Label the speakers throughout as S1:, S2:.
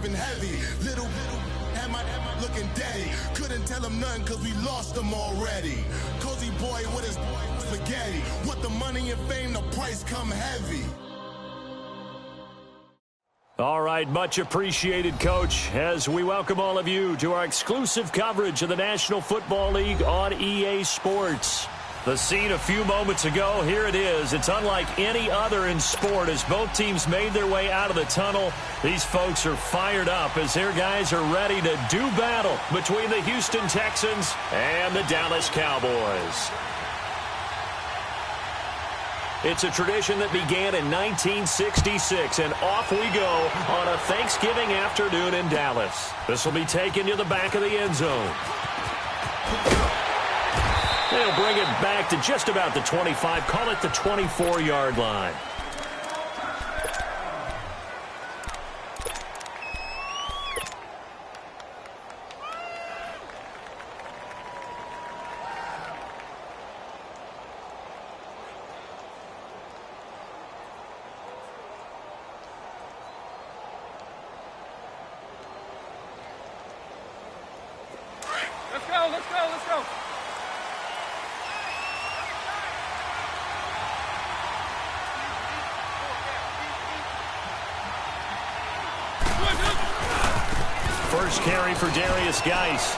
S1: sleeping heavy. Little had my looking daddy. Couldn't tell him nothing cause we lost him already. Cozy boy with his spaghetti. With the money and fame, the price come heavy.
S2: All right, much appreciated, Coach, as we welcome all of you to our exclusive coverage of the National Football League on EA Sports. The scene a few moments ago, here it is. It's unlike any other in sport as both teams made their way out of the tunnel. These folks are fired up as their guys are ready to do battle between the Houston Texans and the Dallas Cowboys. It's a tradition that began in 1966, and off we go on a Thanksgiving afternoon in Dallas. This will be taken to the back of the end zone. They'll bring it back to just about the 25, call it the 24-yard line.
S3: Let's go.
S2: First carry for Darius Geis.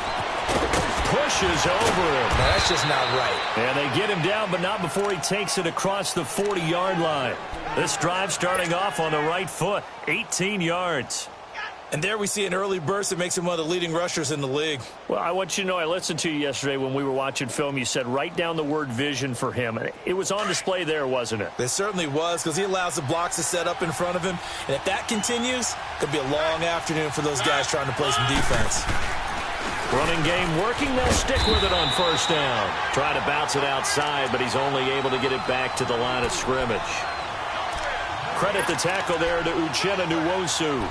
S2: Pushes over him.
S4: No, that's just not right.
S2: And they get him down, but not before he takes it across the 40-yard line. This drive starting off on the right foot, 18 yards.
S4: And there we see an early burst that makes him one of the leading rushers in the league.
S2: Well, I want you to know, I listened to you yesterday when we were watching film. You said write down the word vision for him. It was on display there, wasn't it?
S4: It certainly was, because he allows the blocks to set up in front of him. And if that continues, it could be a long afternoon for those guys trying to play some defense.
S2: Running game working. They'll stick with it on first down. Try to bounce it outside, but he's only able to get it back to the line of scrimmage. Credit the tackle there to Uchenna Nwosu.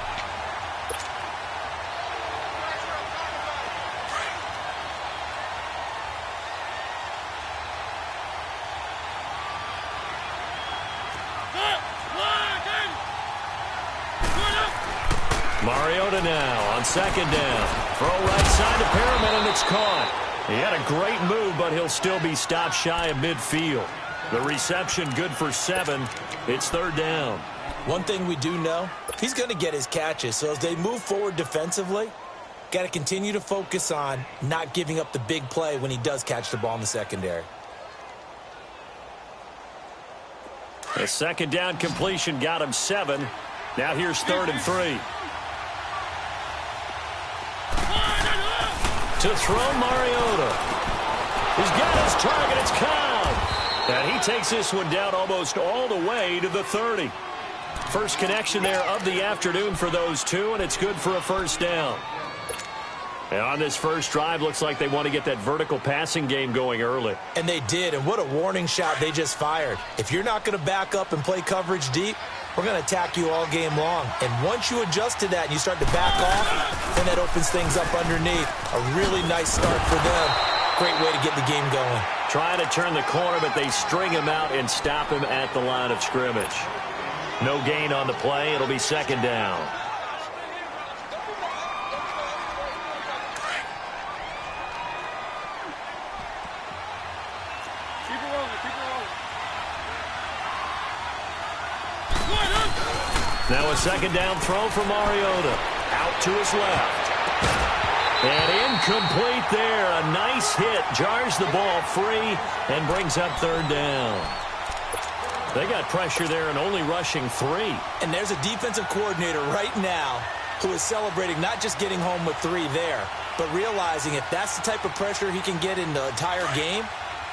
S2: Mariota now on second down. Throw right side to Perriman, and it's caught. He had a great move, but he'll still be stopped shy of midfield. The reception good for 7. It's third down.
S4: One thing we do know, he's going to get his catches. So as they move forward defensively, got to continue to focus on not giving up the big play when he does catch the ball in the secondary.
S2: The second down completion got him 7. Now here's 3rd and 3. To throw Mariota. He's got his target. It's Cobb. And he takes this one down almost all the way to the 30. First connection there of the afternoon for those two, and it's good for a first down. And on this first drive, looks like they want to get that vertical passing game going early.
S4: And they did, and what a warning shot they just fired. If you're not going to back up and play coverage deep, we're going to attack you all game long. And once you adjust to that and you start to back off, then that opens things up underneath. A really nice start for them. Great way to get the game going.
S2: Trying to turn the corner, but they string him out and stop him at the line of scrimmage. No gain on the play. It'll be second down. Now a second down throw for Mariota. Out to his left. And incomplete there. A nice hit. Jars the ball free and brings up third down. They got pressure there and only rushing 3.
S4: And there's a defensive coordinator right now who is celebrating not just getting home with 3 there, but realizing if that's the type of pressure he can get in the entire game,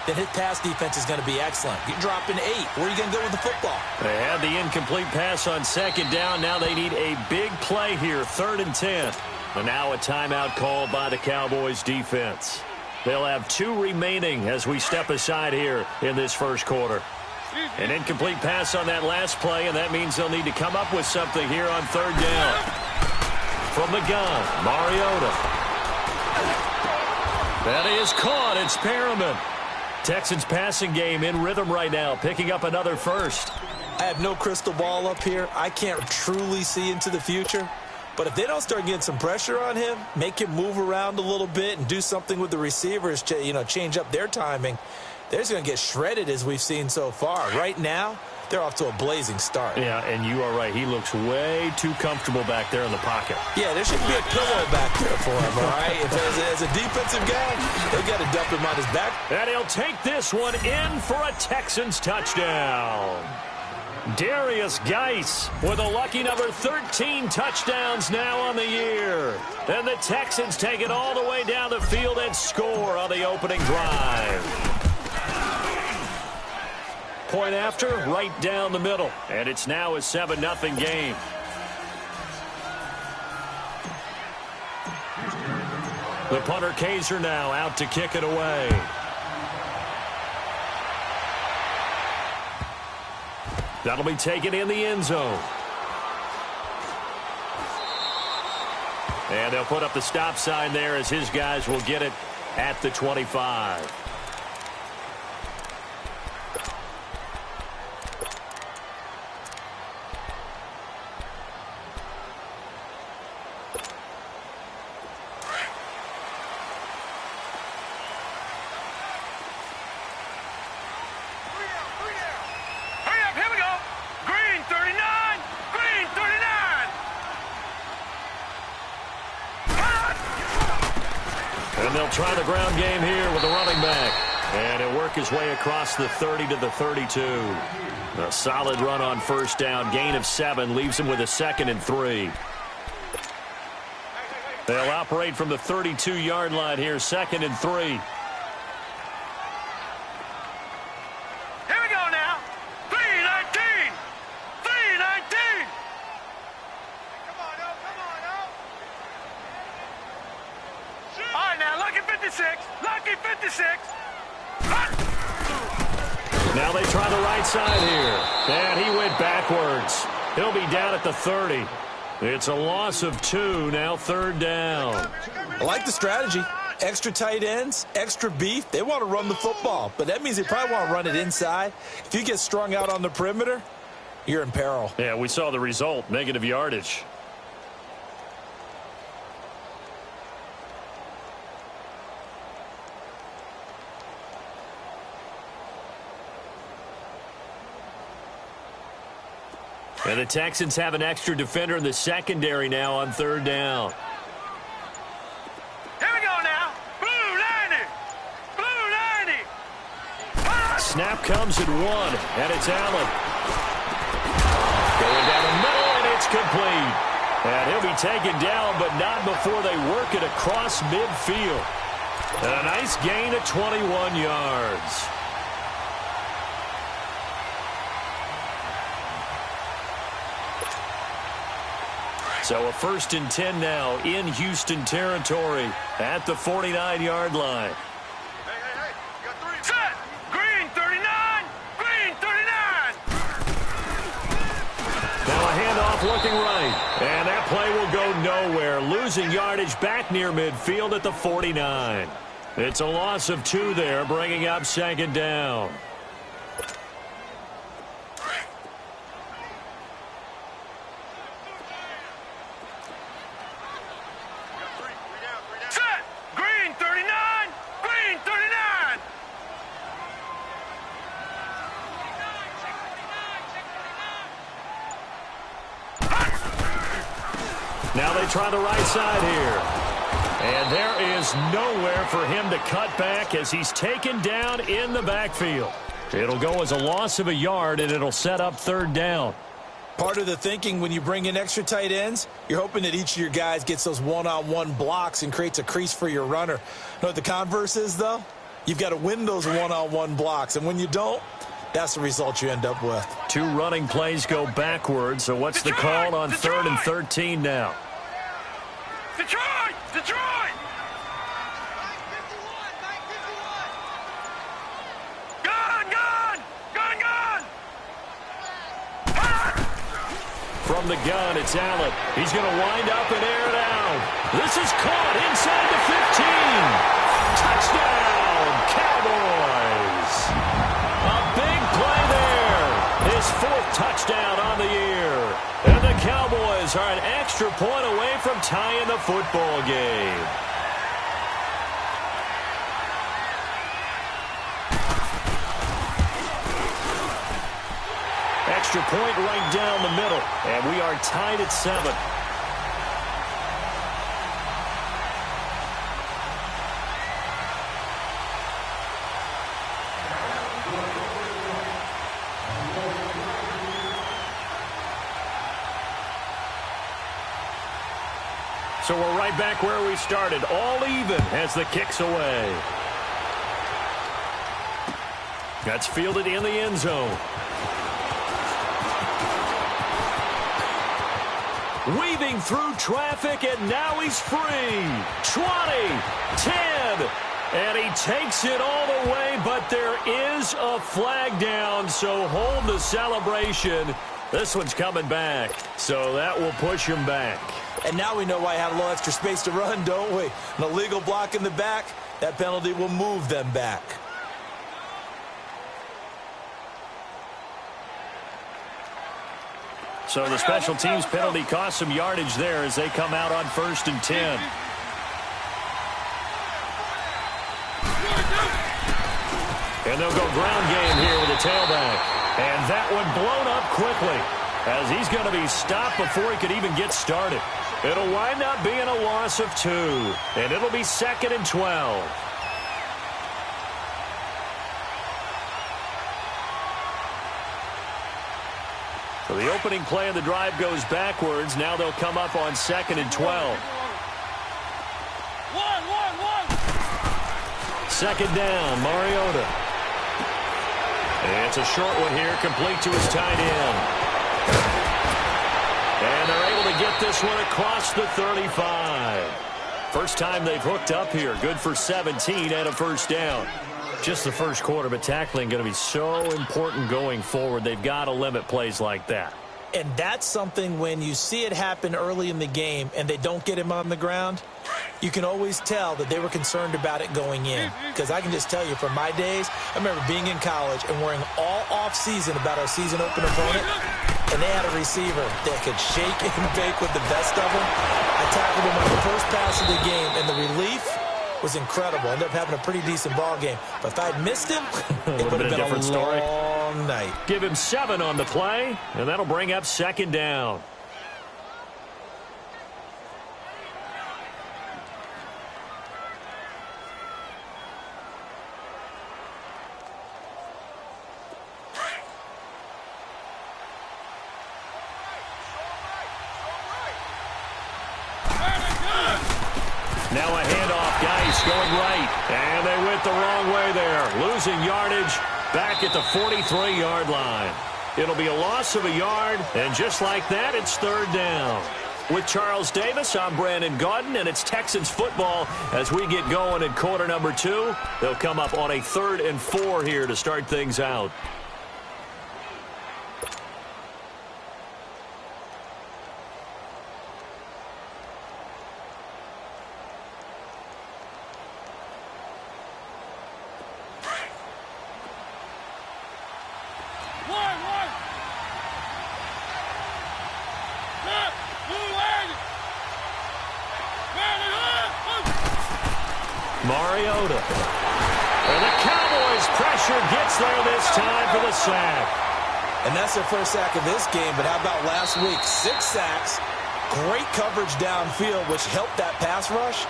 S4: then his pass defense is going to be excellent. You're dropping 8. Where are you going to go with the football?
S2: They had the incomplete pass on second down. Now they need a big play here, 3rd and 10. And now a timeout called by the Cowboys defense. They'll have 2 remaining as we step aside here in this first quarter. An incomplete pass on that last play, and that means they'll need to come up with something here on third down. From the gun, Mariota. That is caught. It's Perriman. Texans passing game in rhythm right now, picking up another 1st.
S4: I have no crystal ball up here. I can't truly see into the future. But if they don't start getting some pressure on him, make him move around a little bit and do something with the receivers, change up their timing, they're just going to get shredded as we've seen so far. Right now, they're off to a blazing start.
S2: Yeah, and you are right. He looks way too comfortable back there in the pocket.
S4: Yeah, there shouldn't be a pillow back there for him, all right? As a defensive guy, they got to dump him on his back.
S2: And he'll take this one in for a Texans touchdown. Darius Geis with a lucky number 13 touchdowns now on the year. And the Texans take it all the way down the field and score on the opening drive. Point after, right down the middle. And it's now a 7-0 game. The punter Kaiser now out to kick it away. That'll be taken in the end zone. And they'll put up the stop sign there as his guys will get it at the 25. And they'll try the ground game here with the running back. And he'll work his way across the 30 to the 32. A solid run on first down. Gain of 7 leaves him with a 2nd and 3. They'll operate from the 32-yard line here, 2nd and 3. Now they try the right side here. And he went backwards. He'll be down at the 30. It's a loss of 2, now 3rd down.
S4: I like the strategy. Extra tight ends, extra beef. They want to run the football, but that means they probably want to run it inside. If you get strung out on the perimeter, you're in peril.
S2: Yeah, we saw the result, negative yardage. And the Texans have an extra defender in the secondary now on 3rd down.
S3: Here we go now. Blue 90. Blue 90.
S2: Snap comes at 1, and it's Allen. Going down the middle, and it's complete. And he'll be taken down, but not before they work it across midfield. And a nice gain of 21 yards. So a 1st and 10 now in Houston territory at the 49-yard line.
S3: Hey. You got 3. Set. Green 39. Green 39.
S2: Now a handoff looking right. And that play will go nowhere. Losing yardage back near midfield at the 49. It's a loss of 2 there, bringing up 2nd down. Now they try the right side here. And there is nowhere for him to cut back as he's taken down in the backfield. It'll go as a loss of a yard, and it'll set up 3rd down.
S4: Part of the thinking when you bring in extra tight ends, you're hoping that each of your guys gets those one-on-one blocks and creates a crease for your runner. You know what the converse is, though? You've got to win those one-on-one blocks, and when you don't, that's the result you end up with.
S2: 2 running plays go backwards, so what's the call on 3rd and 13 now?
S3: Detroit! Gun!
S2: From the gun, it's Allen. He's going to wind up and air it out. This is caught inside the 15. Touchdown, Cowboys. A big play there. His 4th touchdown on the year. And the Cowboys are an extra point away tying the football game. Extra point right down the middle, and we are tied at 7. So we're right back where we started, all even as the kick's away. That's fielded in the end zone. Weaving through traffic, and now he's free. 20, 10, and he takes it all the way, but there is a flag down, so hold the celebration. This one's coming back, so that will push him back.
S4: And now we know why I have a little extra space to run, don't we? An illegal block in the back, that penalty will move them back.
S2: So the special teams penalty cost some yardage there as they come out on 1st and 10. And they'll go ground game here with a tailback. And that one blown up quickly as he's going to be stopped before he could even get started. It'll wind up being a loss of 2. And it'll be 2nd and 12. So the opening play of the drive goes backwards. Now they'll come up on 2nd and 12. 2nd down, Mariota. And it's a short one here, complete to his tight end. And they're able to get this one across the 35. First time they've hooked up here. Good for 17 and a first down. Just the first quarter, but tackling going to be so important going forward. They've got to limit plays like that.
S4: And that's something when you see it happen early in the game and they don't get him on the ground, you can always tell that they were concerned about it going in. Because I can just tell you from my days, I remember being in college and worrying all off-season about our season open opponent, and they had a receiver that could shake and bake with the best of them. I tackled him on the first pass of the game, and the relief was incredible. Ended up having a pretty decent ball game. But if I'd missed him, it would have been a different story. Long night.
S2: Give him 7 on the play, and that'll bring up 2nd down. Now a handoff, Geis going right, and they went the wrong way there. Losing yardage back at the 43-yard line. It'll be a loss of a yard, and just like that, it's 3rd down. With Charles Davis, I'm Brandon Gaudin, and it's Texans football as we get going in quarter number 2. They'll come up on a 3rd and 4 here to start things out. Mariota. And the Cowboys' pressure gets there this time for the sack.
S4: And that's their first sack of this game, but how about last week? 6 sacks, great coverage downfield, which helped that pass rush.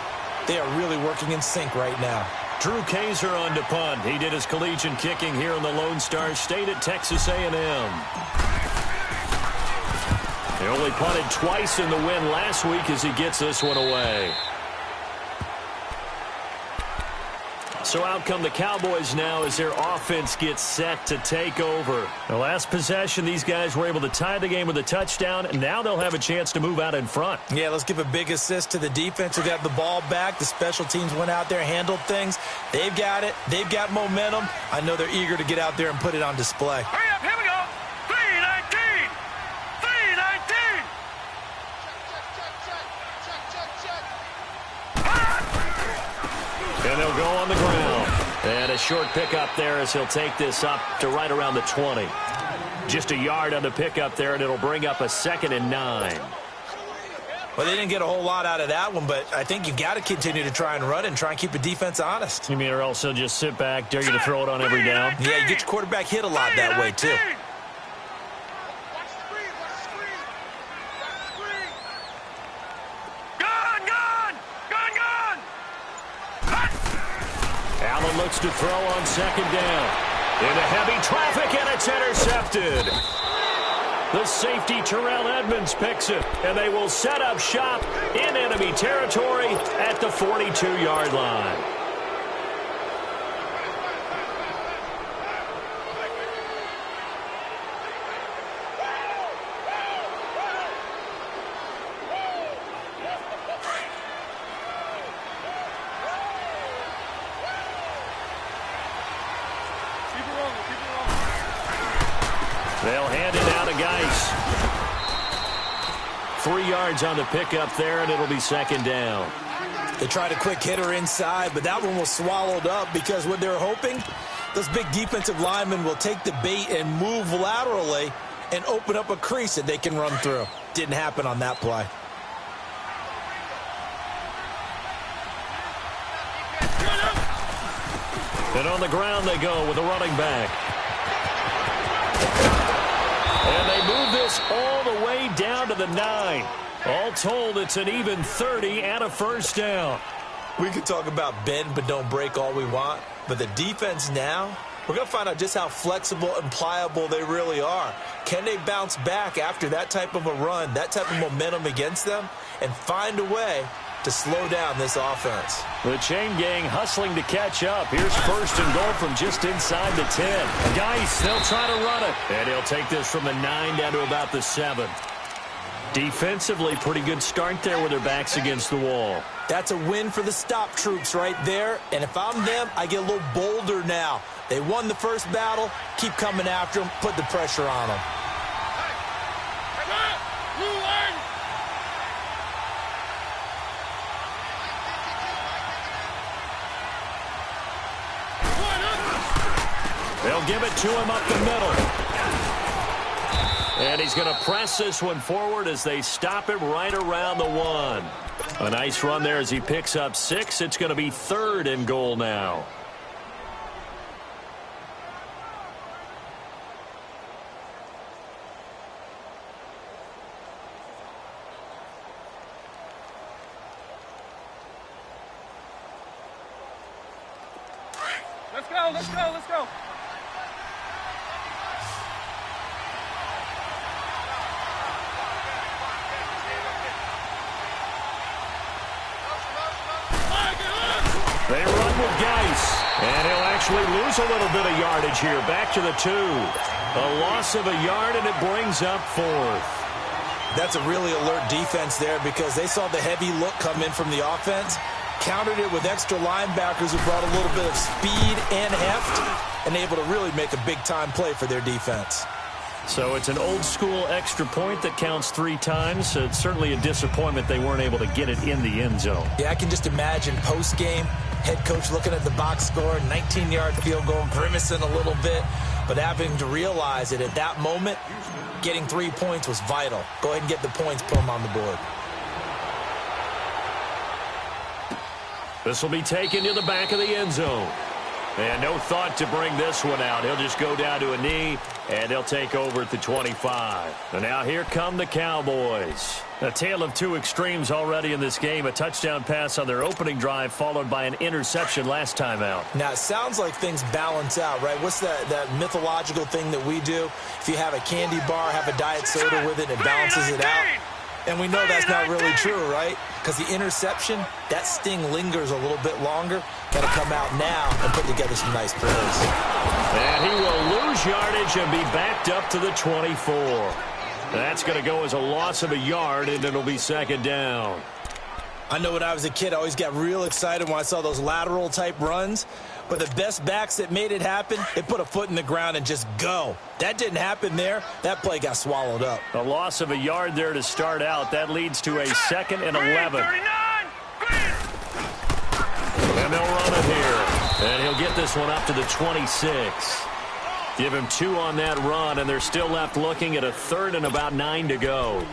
S4: They are really working in sync right now.
S2: Drew Kaiser on to punt. He did his collegiate kicking here in the Lone Star State at Texas A&M. He only punted twice in the win last week as he gets this one away. So out come the Cowboys now as their offense gets set to take over. The last possession, these guys were able to tie the game with a touchdown, and now they'll have a chance to move out in front.
S4: Yeah, let's give a big assist to the defense who got the ball back. The special teams went out there, handled things. They've got it. They've got momentum. I know they're eager to get out there and put it on display.
S3: Hurry up, here we go. 319. 319.
S2: And they'll go on the ground. And a short pickup there as he'll take this up to right around the 20. Just a yard on the pickup there, and it'll bring up a 2nd and 9.
S4: Well, they didn't get a whole lot out of that one, but I think you got to continue to try and run and try and keep the defense honest.
S2: You mean or else they'll just sit back, dare you to throw it on every down?
S4: Yeah, you get your quarterback hit a lot that way, too.
S2: Allen looks to throw on second down. Into heavy traffic, and it's intercepted. The safety, Terrell Edmonds, picks it, and they will set up shop in enemy territory at the 42-yard line. They'll hand it out to Geis. 3 yards on the pickup there, and it'll be second down.
S4: They tried a quick hitter inside, but that one was swallowed up because what they're hoping, those big defensive linemen will take the bait and move laterally and open up a crease that they can run through. Didn't happen on that play.
S2: And on the ground they go with a running back. And they move this all the way down to the 9. All told, it's an even 30 and a first down.
S4: We can talk about bend but don't break all we want, but the defense now, we're going to find out just how flexible and pliable they really are. Can they bounce back after that type of a run, that type of momentum against them, and find a way to slow down this offense?
S2: The chain gang hustling to catch up. Here's first and goal from just inside the 10. Geis, they'll try to run it. And he'll take this from the 9 down to about the 7. Defensively, pretty good start there with their backs against the wall.
S4: That's a win for the stop troops right there. And if I'm them, I get a little bolder now. They won the first battle. Keep coming after them. Put the pressure on them.
S2: They'll give it to him up the middle. And he's going to press this one forward as they stop him right around the 1. A nice run there as he picks up 6. It's going to be 3rd and goal now.
S3: Let's go, let's go, let's go.
S2: They run with Geis, and he'll actually lose a little bit of yardage here. Back to the 2. A loss of a yard, and it brings up 4th.
S4: That's a really alert defense there because they saw the heavy look come in from the offense, countered it with extra linebackers who brought a little bit of speed and heft, and able to really make a big-time play for their defense.
S2: So it's an old-school extra point that counts 3 times. So it's certainly a disappointment they weren't able to get it in the end zone.
S4: Yeah, I can just imagine post-game, head coach looking at the box score, 19-yard field goal, grimacing a little bit, but having to realize that at that moment, getting 3 points was vital. Go ahead and get the points, put them on the board.
S2: This will be taken to the back of the end zone. And no thought to bring this one out. He'll just go down to a knee, and they'll take over at the 25. And now here come the Cowboys. A tale of 2 extremes already in this game. A touchdown pass on their opening drive, followed by an interception last time out.
S4: Now, it sounds like things balance out, right? What's that mythological thing that we do? If you have a candy bar, have a diet soda with it, it balances it out. And we know that's not really true, right? Because the interception, that sting lingers a little bit longer. Got to come out now and put together some nice plays.
S2: And he will lose yardage and be backed up to the 24. That's going to go as a loss of a yard, and it'll be second down.
S4: I know when I was a kid, I always got real excited when I saw those lateral-type runs. But the best backs that made it happen, they put a foot in the ground and just go. That didn't happen there. That play got swallowed up.
S2: A loss of a yard there to start out. That leads to a 2nd and 11. And they'll run it here. And he'll get this one up to the 26. Give him 2 on that run, and they're still left looking at a 3rd and about 9 to go.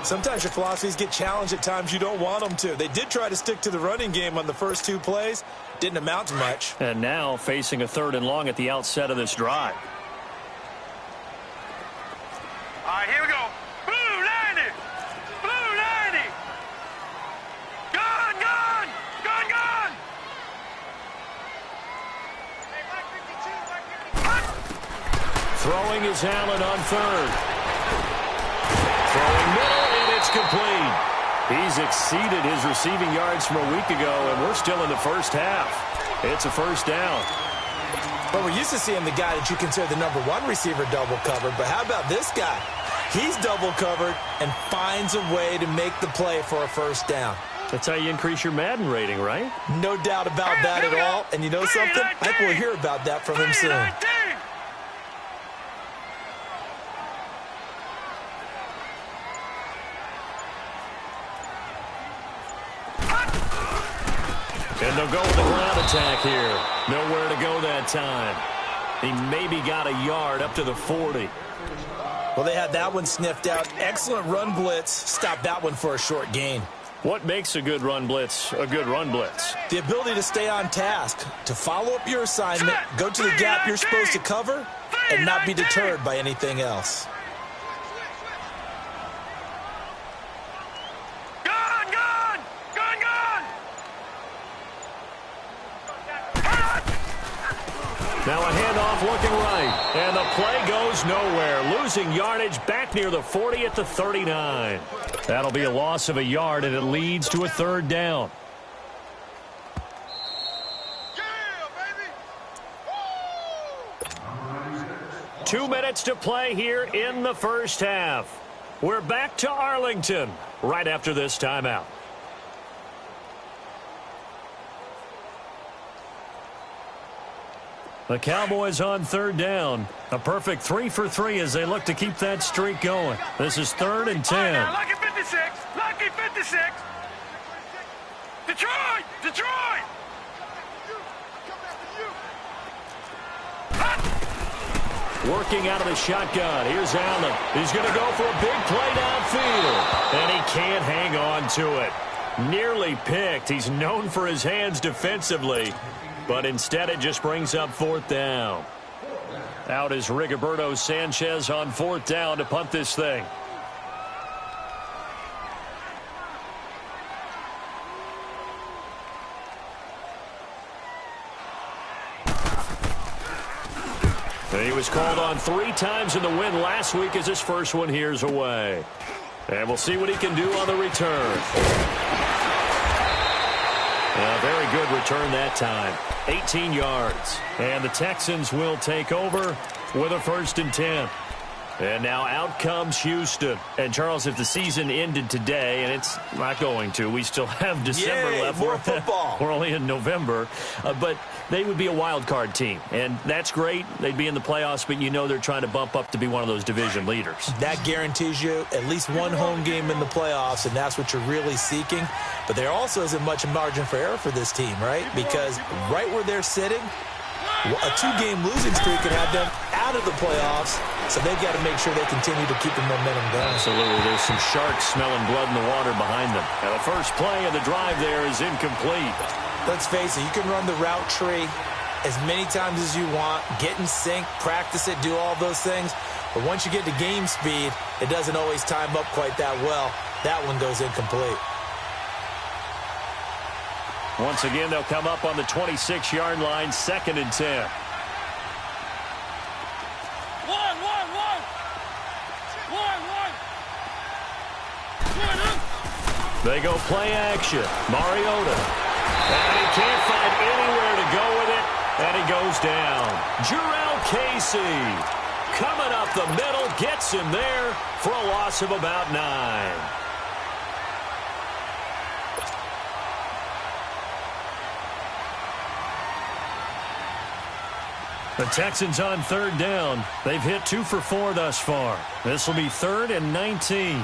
S4: Sometimes your philosophies get challenged at times you don't want them to. They did try to stick to the running game on the first 2 plays. Didn't amount to much.
S2: And now facing a 3rd and long at the outset of this drive.
S3: All right, here we go. Blue 90. Blue 90. Gun, gun. Gun, gun.
S2: Throwing is Allen on 3rd. Throwing middle, and it's complete. He's exceeded his receiving yards from a week ago, and we're still in the first half. It's a first down.
S4: But we're used to seeing the guy that you consider the #1 receiver double covered. But how about this guy? He's double covered and finds a way to make the play for a first down.
S2: That's how you increase your Madden rating, right?
S4: No doubt about that at all. And you know something? I think we'll hear about that from him soon.
S2: And they'll go with the ground attack here. Nowhere to go that time. He maybe got a yard up to the 40.
S4: Well, they had that one sniffed out. Excellent run blitz. Stopped that one for a short gain.
S2: What makes a good run blitz a good run blitz?
S4: The ability to stay on task, to follow up your assignment, go to the gap you're supposed to cover, and not be deterred by anything else.
S2: Now a handoff looking right, and the play goes nowhere. Losing yardage back near the 40 at the 39. That'll be a loss of a yard, and it leads to a 3rd down.
S3: Yeah, baby.
S2: 2 minutes to play here in the first half. We're back to Arlington right after this timeout. The Cowboys on 3rd down. A perfect 3 for 3 as they look to keep that streak going. This is 3rd and 10.
S3: Now, lucky 56. Lucky 56. Detroit. Detroit.
S2: Working out of the shotgun. Here's Allen. He's going to go for a big play downfield. And he can't hang on to it. Nearly picked. He's known for his hands defensively. But instead it just brings up 4th down. Out is Rigoberto Sanchez on 4th down to punt this thing. And he was called on 3 times in the win last week as his first one here's away. And we'll see what he can do on the return. A very good return that time. 18 yards. And the Texans will take over with a 1st and 10. And now out comes Houston. And, Charles, if the season ended today, and it's not going to, we still have December left.
S4: More football.
S2: We're only in November. But they would be a wild card team. And that's great. They'd be in the playoffs, but you know they're trying to bump up to be one of those division leaders.
S4: That guarantees you at least one home game in the playoffs, and that's what you're really seeking. But there also isn't much margin for error for this team, right? Because right where they're sitting, a 2-game losing streak could have them out of the playoffs, so they've got to make sure they continue to keep the momentum going.
S2: Absolutely. There's some sharks smelling blood in the water behind them. And the first play of the drive there is incomplete.
S4: Let's face it, you can run the route tree as many times as you want, get in sync, practice it, do all those things. But once you get to game speed, it doesn't always time up quite that well. That one goes incomplete.
S2: Once again, they'll come up on the 26-yard line, 2nd and 10. They go play action. Mariota. And he can't find anywhere to go with it, and he goes down. Jurrell Casey coming up the middle, gets him there for a loss of about 9. The Texans on 3rd down. They've hit 2 for 4 thus far. This will be 3rd and 19.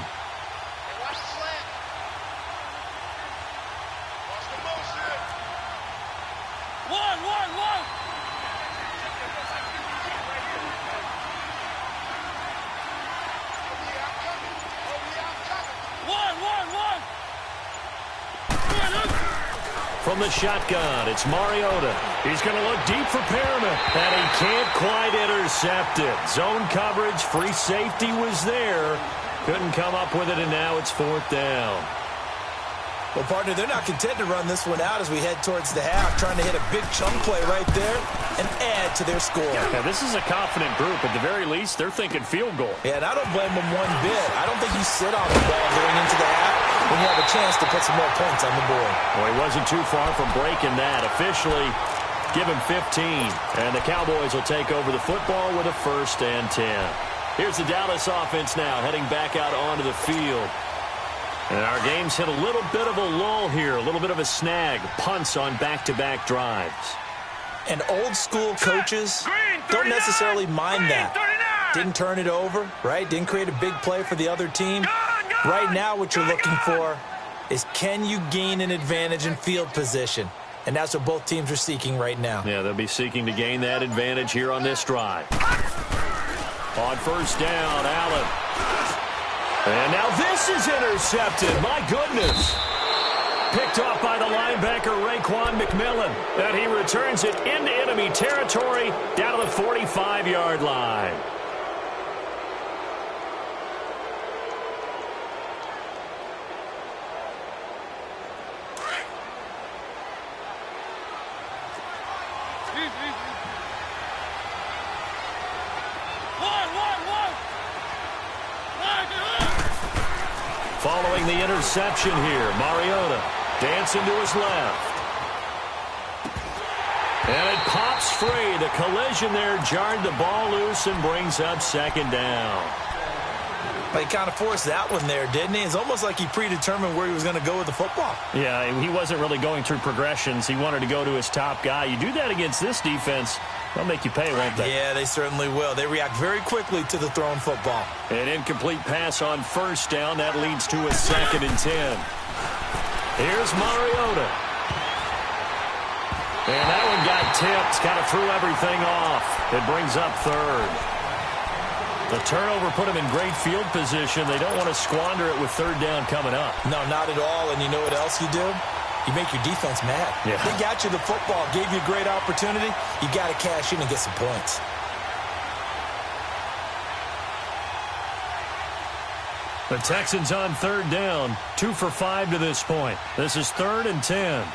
S2: From the shotgun, it's Mariota. He's going to look deep for Perriman, and he can't quite intercept it. Zone coverage, free safety was there. Couldn't come up with it, and now it's 4th down.
S4: Well, partner, they're not content to run this one out as we head towards the half, trying to hit a big chunk play right there and add to their score.
S2: Yeah, this is a confident group. At the very least, they're thinking field goal.
S4: Yeah, and I don't blame them one bit. I don't think you sit on the ball going into the half when you have a chance to put some more points on the board.
S2: Well, he wasn't too far from breaking that. Officially, give him 15. And the Cowboys will take over the football with a 1st and 10. Here's the Dallas offense now, heading back out onto the field. And our game's hit a little bit of a lull here, a little bit of a snag. Punts on back-to-back drives.
S4: And old-school coaches don't necessarily mind that. Didn't turn it over, right? Didn't create a big play for the other team. Right now what you're looking for is can you gain an advantage in field position? And that's what both teams are seeking right now.
S2: Yeah, they'll be seeking to gain that advantage here on this drive. On 1st down, Allen. And now this is intercepted. My goodness. Picked off by the linebacker, Raekwon McMillan. And he returns it into enemy territory down to the 45-yard line. Following the interception here, Mariota dancing to his left. And it pops free. The collision there jarred the ball loose and brings up 2nd down.
S4: But he kind of forced that one there, didn't he? It's almost like he predetermined where he was going to go with the football.
S2: Yeah, he wasn't really going through progressions. He wanted to go to his top guy. You do that against this defense, they'll make you pay, won't they?
S4: Yeah, they certainly will. They react very quickly to the thrown football.
S2: An incomplete pass on 1st down. That leads to a 2nd and 10. Here's Mariota. And that one got tipped. Kind of threw everything off. It brings up 3rd. The turnover put them in great field position. They don't want to squander it with 3rd down coming up.
S4: No, not at all. And you know what else you do? You make your defense mad.
S2: Yeah.
S4: They got you the football, gave you a great opportunity. You got to cash in and get some points.
S2: The Texans on 3rd down, 2 for 5 to this point. This is 3rd and 10.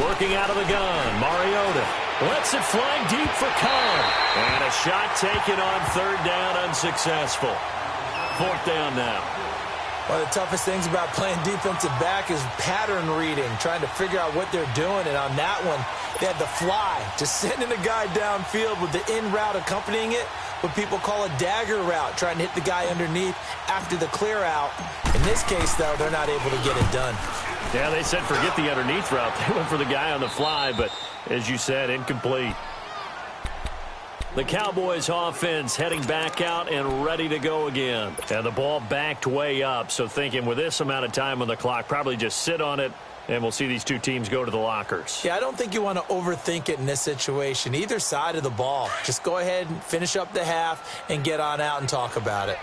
S2: Working out of the gun, Mariota lets it fly deep for Cobb. And a shot taken on 3rd down, unsuccessful. 4th down now.
S4: One of the toughest things about playing defensive back is pattern reading, trying to figure out what they're doing. And on that one, they had the fly, just sending a guy downfield with the in route accompanying it, what people call a dagger route, trying to hit the guy underneath after the clear out. In this case, though, they're not able to get it done.
S2: Yeah, they said forget the underneath route. They went for the guy on the fly, but as you said, incomplete. The Cowboys offense heading back out and ready to go again. And the ball backed way up, so thinking with this amount of time on the clock, probably just sit on it, and we'll see these two teams go to the lockers.
S4: Yeah, I don't think you want to overthink it in this situation. Either side of the ball. Just go ahead and finish up the half and get on out and talk about it.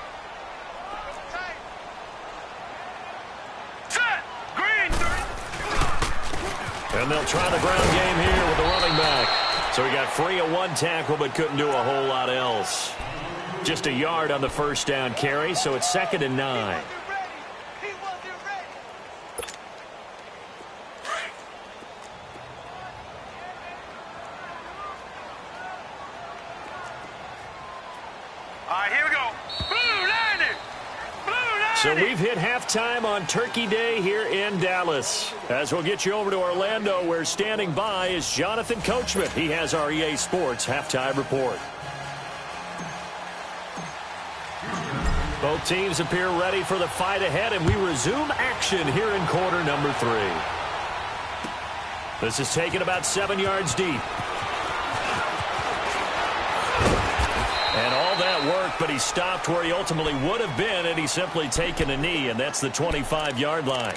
S2: And they'll try the ground game here with the running back. So he got free of 1 tackle but couldn't do a whole lot else. Just a yard on the 1st down carry, so it's 2nd and 9.
S3: All right, here we go. Blue landing.
S2: So we've hit halftime on Turkey Day here in Dallas. As we'll get you over to Orlando, where standing by is Jonathan Coachman. He has our EA Sports halftime report. Both teams appear ready for the fight ahead, and we resume action here in quarter number 3. This is taken about 7 yards deep. And all that worked, but he stopped where he ultimately would have been, and he's simply taken a knee, and that's the 25-yard line.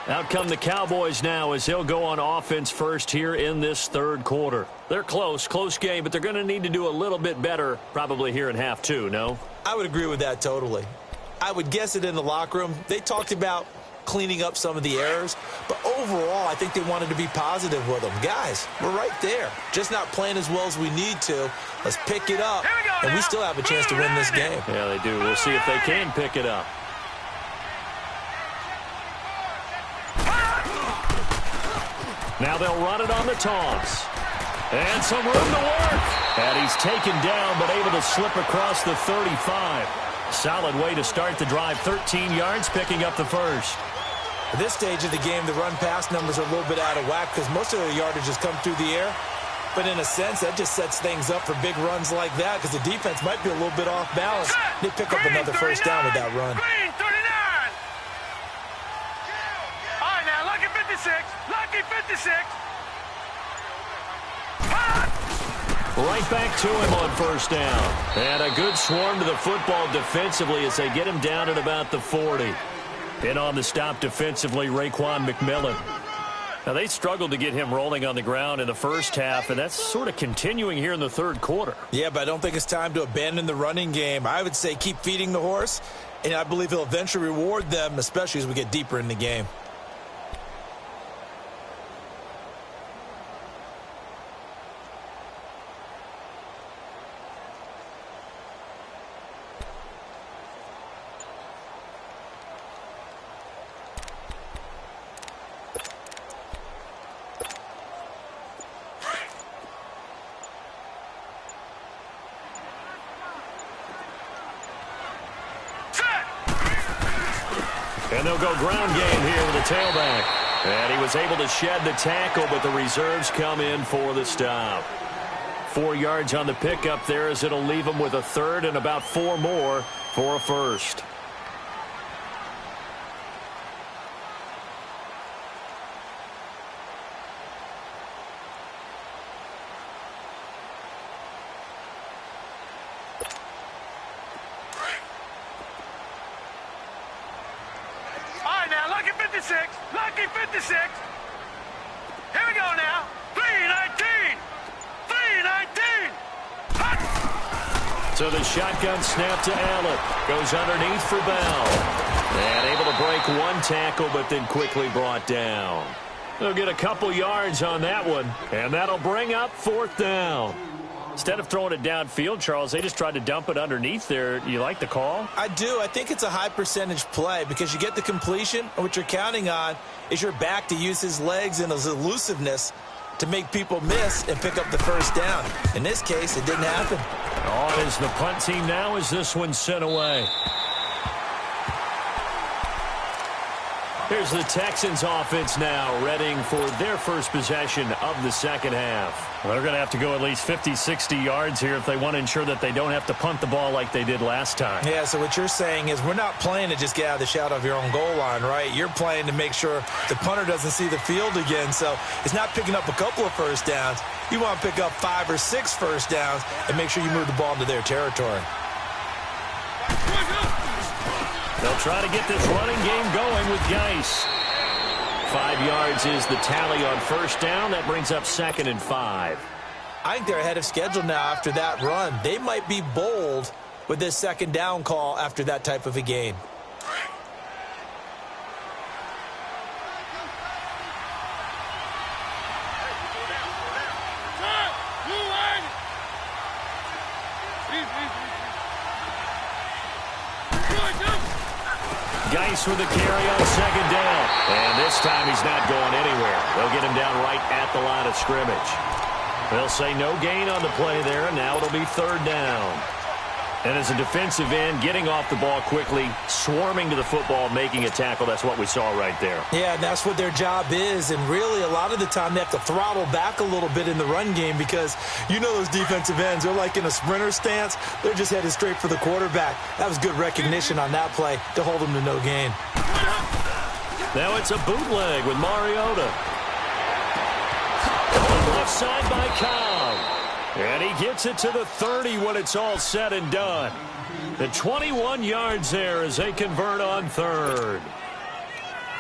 S2: Out come the Cowboys now as they'll go on offense first here in this third quarter. They're close game, but they're going to need to do a little bit better probably here in half two, no?
S4: I would agree with that totally. I would guess it in the locker room. They talked about cleaning up some of the errors, but overall, I think they wanted to be positive with them. Guys, we're right there. Just not playing as well as we need to. Let's pick it up, and we still have a chance to win this game.
S2: Yeah, they do. We'll see if they can pick it up. Now they'll run it on the toss. And some room to work. And he's taken down, but able to slip across the 35. Solid way to start the drive. 13 yards, picking up the first.
S4: At this stage of the game, the run-pass numbers are a little bit out of whack because most of their yardage has come through the air. But in a sense, that just sets things up for big runs like that because the defense might be a little bit off balance. They pick up another first down with that run.
S3: Green 39. All right, now, lucky 56. Lucky 56.
S2: Right back to him on first down. And a good swarm to the football defensively as they get him down at about the 40. In on the stop defensively, Raekwon McMillan. Now, they struggled to get him rolling on the ground in the first half, and that's sort of continuing here in the third quarter.
S4: Yeah, but I don't think it's time to abandon the running game. I would say keep feeding the horse, and I believe he'll eventually reward them, especially as we get deeper in the game.
S2: And they'll go ground game here with a tailback. And he was able to shed the tackle, but the reserves come in for the stop. 4 yards on the pickup there as it'll leave him with a third and about 4 more for a first.
S3: Lucky 56. Here we go now. 319. 319.
S2: So the shotgun snap to Allen. Goes underneath for Bell. And able to break one tackle, but then quickly brought down. They'll get a couple yards on that one, and that'll bring up fourth down. Instead of throwing it downfield, Charles, they just tried to dump it underneath there. You like the call?
S4: I do. I think it's a high percentage play because you get the completion, and what you're counting on is your back to use his legs and his elusiveness to make people miss and pick up the first down. In this case, it didn't happen.
S2: On is the punt team now as this one's sent away. Here's the Texans offense now, readying for their first possession of the second half. Well, they're going to have to go at least 50, 60 yards here if they want to ensure that they don't have to punt the ball like they did last time.
S4: Yeah, so what you're saying is we're not playing to just get out of the shadow of your own goal line, right? You're playing to make sure the punter doesn't see the field again. So it's not picking up a couple of first downs. You want to pick up 5 or 6 first downs and make sure you move the ball into their territory.
S2: They'll try to get this running game going with Geis. 5 yards is the tally on first down. That brings up 2nd and 5.
S4: I think they're ahead of schedule now after that run. They might be bold with this second down call after that type of a game.
S2: Geis with the carry on second down. And this time he's not going anywhere. They'll get him down right at the line of scrimmage. They'll say no gain on the play there, and now it'll be third down. And as a defensive end, getting off the ball quickly, swarming to the football, making a tackle, that's what we saw right there.
S4: Yeah, and that's what their job is. And really, a lot of the time, they have to throttle back a little bit in the run game because you know those defensive ends, they're like in a sprinter stance. They're just headed straight for the quarterback. That was good recognition on that play to hold them to no gain.
S2: Now it's a bootleg with Mariota. On the left side by Cobb. And he gets it to the 30 when it's all said and done. The 21 yards there as they convert on third.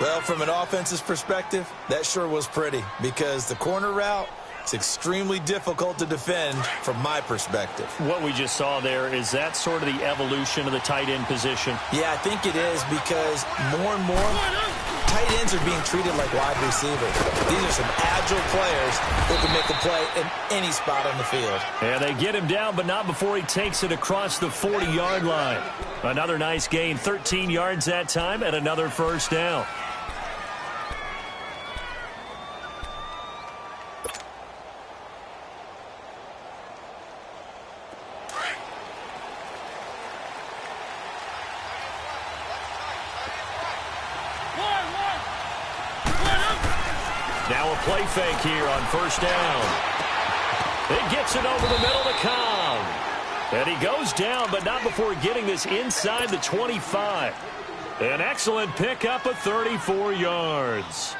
S4: Well, from an offensive perspective, that sure was pretty because the corner route, it's extremely difficult to defend from my perspective.
S2: What we just saw there, is that sort of the evolution of the tight end position?
S4: Yeah, I think it is because more and more tight ends are being treated like wide receivers. These are some agile players who can make a play in any spot on the field.
S2: And they get him down, but not before he takes it across the 40-yard line. Another nice gain, 13 yards that time, and another first down. Now a play fake here on first down. It gets it over the middle to Cobb. And he goes down, but not before getting this inside the 25. An excellent pickup of 34 yards.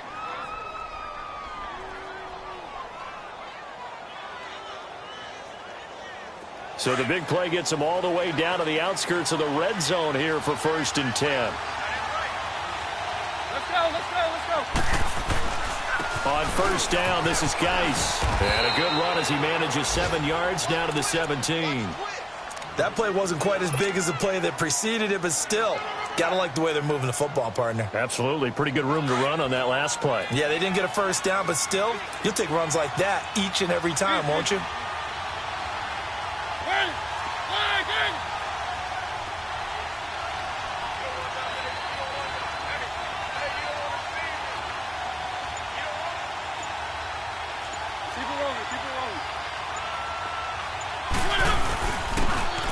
S2: So the big play gets him all the way down to the outskirts of the red zone here for 1st and 10.
S3: Let's go, let's go, let's go.
S2: On first down, this is Geis. And a good run as he manages 7 yards down to the 17.
S4: That play wasn't quite as big as the play that preceded it, but still, gotta like the way they're moving the football, partner.
S2: Absolutely. Pretty good room to run on that last play.
S4: Yeah, they didn't get a first down, but still, you'll take runs like that each and every time, won't you?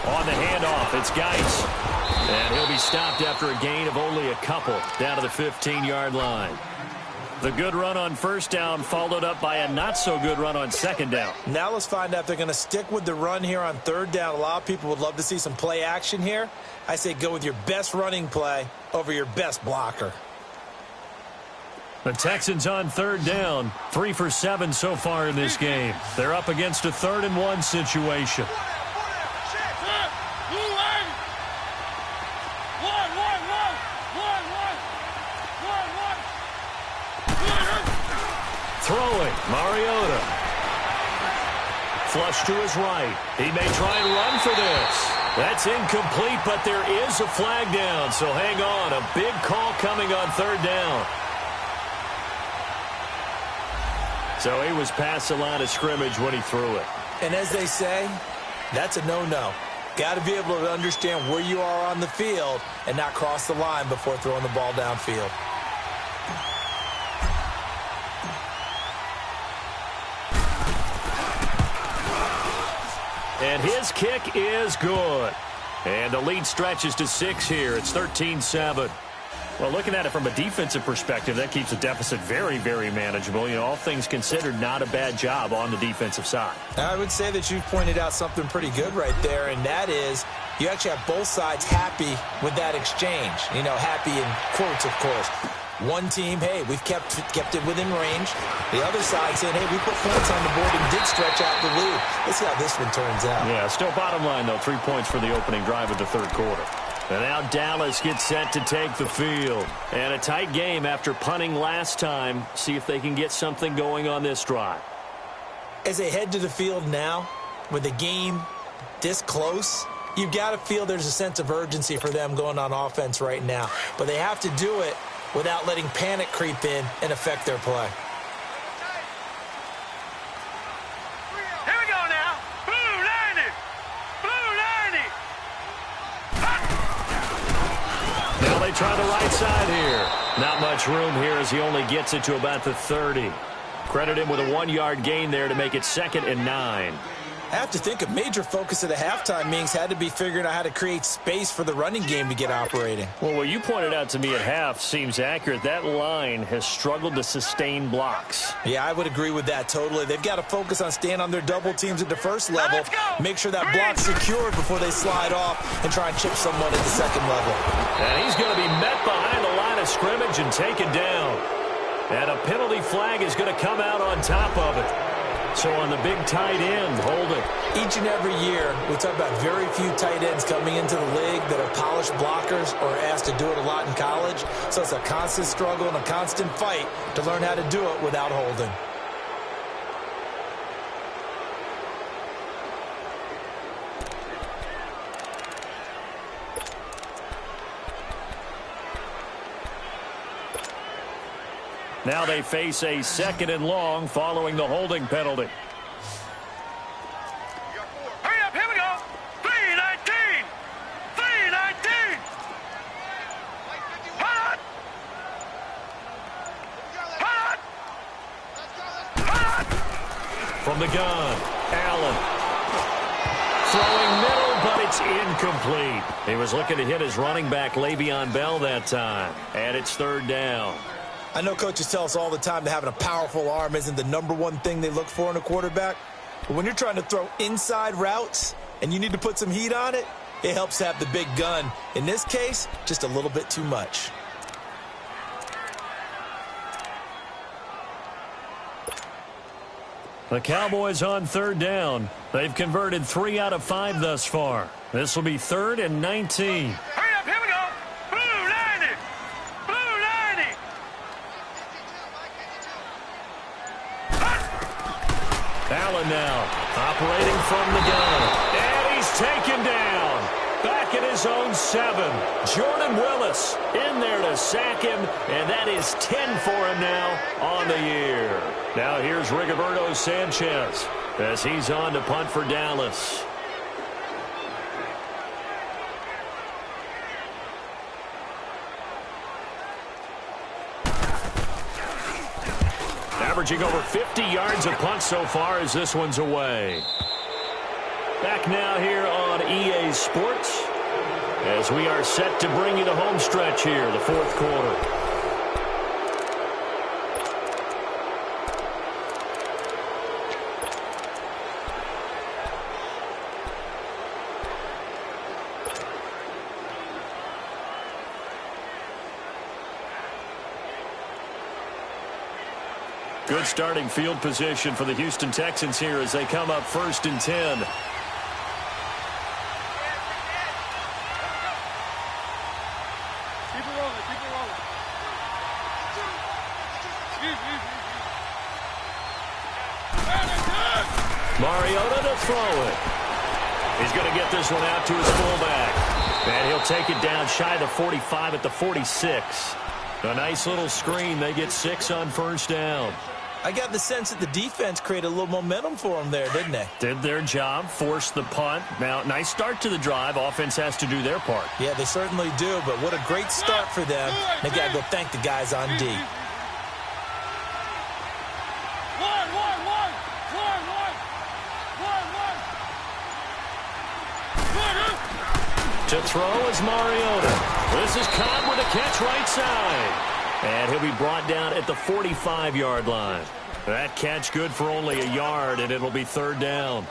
S2: On the handoff, it's Geis. And he'll be stopped after a gain of only a couple down to the 15-yard line. The good run on first down followed up by a not-so-good run on second down.
S4: Now let's find out if they're going to stick with the run here on third down. A lot of people would love to see some play action here. I say go with your best running play over your best blocker.
S2: The Texans on third down, 3 for 7 so far in this game. They're up against a 3rd and 1 situation. Throwing, Mariota. Flush to his right. He may try and run for this. That's incomplete, but there is a flag down, so hang on. A big call coming on third down. So he was past the line of scrimmage when he threw it.
S4: And as they say, that's a no-no. Got to be able to understand where you are on the field and not cross the line before throwing the ball downfield.
S2: And his kick is good. And the lead stretches to 6 here. It's 13-7. Well, looking at it from a defensive perspective, that keeps the deficit very, very manageable. You know, all things considered, not a bad job on the defensive side.
S4: I would say that you've pointed out something pretty good right there, and that is you actually have both sides happy with that exchange. You know, happy in quotes, of course. One team, hey, we've kept it within range. The other side saying, hey, we put points on the board and did stretch out the lead. Let's see how this one turns out.
S2: Yeah, still bottom line, though, 3 points for the opening drive of the third quarter. And now Dallas gets set to take the field. And a tight game after punting last time. See if they can get something going on this drive.
S4: As they head to the field now, with the game this close, you've got to feel there's a sense of urgency for them going on offense right now. But they have to do it without letting panic creep in and affect their play.
S3: Here we go now. Blue 90. Blue 90.
S2: Now they try the right side here. Not much room here as he only gets it to about the 30. Credit him with a 1-yard gain there to make it 2nd and 9.
S4: I have to think a major focus of the halftime meetings had to be figuring out how to create space for the running game to get operating.
S2: Well, what you pointed out to me at half seems accurate. That line has struggled to sustain blocks.
S4: Yeah, I would agree with that totally. They've got to focus on staying on their double teams at the first level, make sure that block's secured before they slide off and try and chip someone at the second level.
S2: And he's going to be met behind the line of scrimmage and taken down. And a penalty flag is going to come out on top of it. So on the big tight end, holding.
S4: Each and every year, we talk about very few tight ends coming into the league that are polished blockers or asked to do it a lot in college. So it's a constant struggle and a constant fight to learn how to do it without holding.
S2: Now they face a 2nd and long following the holding penalty.
S3: Hurry up, here we go. 319. 319. Hot. Hot. Hot.
S2: From the gun, Allen. Throwing middle, but it's incomplete. He was looking to hit his running back, Le'Veon Bell, that time. And it's 3rd down.
S4: I know coaches tell us all the time that having a powerful arm isn't the #1 thing they look for in a quarterback. But when you're trying to throw inside routes and you need to put some heat on it, it helps to have the big gun. In this case, just a little bit too much.
S2: The Cowboys on 3rd down. They've converted 3 out of 5 thus far. This will be 3rd and 19.
S3: Hurry up, here we go. Blue 90. Blue 90.
S2: Allen now operating from the gun. And he's taken down. Back at his own 7. Jordan Willis in there to sack him. And that is 10 for him now on the year. Now here's Rigoberto Sanchez as he's on to punt for Dallas. Averaging over 50 yards a punt so far as this one's away. Back now here on EA Sports as we are set to bring you the home stretch here, the 4th quarter. Good starting field position for the Houston Texans here as they come up 1st and 10. Mariota to throw it. He's going to get this one out to his fullback. And he'll take it down shy of the 45 at the 46. A nice little screen. They get 6 on 1st down.
S4: I got the sense that the defense created a little momentum for them there, didn't they?
S2: Did their job, forced the punt. Now, nice start to the drive. Offense has to do their part.
S4: Yeah, they certainly do, but what a great start for them. They got to go thank the guys on D.
S2: To throw is Mariota. This is Cobb with a catch right side. And he'll be brought down at the 45-yard line. That catch good for only a yard, and it'll be 3rd down.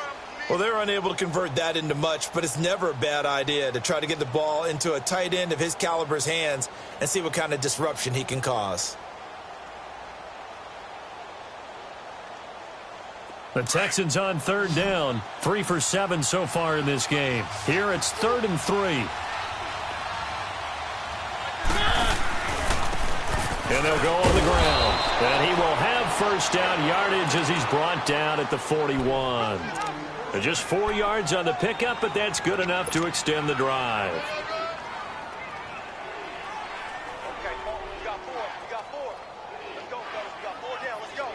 S4: Well, they're unable to convert that into much, but it's never a bad idea to try to get the ball into a tight end of his caliber's hands and see what kind of disruption he can cause.
S2: The Texans on 3rd down. 3 for 7 so far in this game. Here it's 3rd and 3. And they'll go on the ground. And he will have 1st down yardage as he's brought down at the 41. Just 4 yards on the pickup, but that's good enough to extend the drive.
S3: Okay, we got 4. We got 4. Let's go, fellas. We got 4 down. Let's go.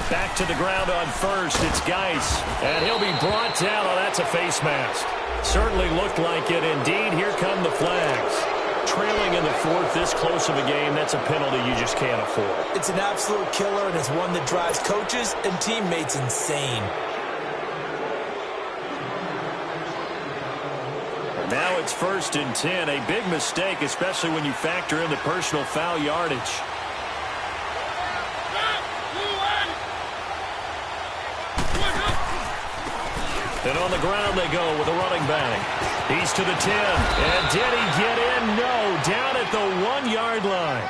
S2: Back to the ground on 1st. It's Geis. And he'll be brought down. Oh, that's a face mask. Certainly looked like it. Indeed, here come the flags. Trailing in the 4th, this close of a game, that's a penalty you just can't afford.
S4: It's an absolute killer, and it's one that drives coaches and teammates insane.
S2: Now it's 1st and 10. A big mistake, especially when you factor in the personal foul yardage. And on the ground they go with a running back. He's to the 10. And did he get in? No. Down at the 1-yard line.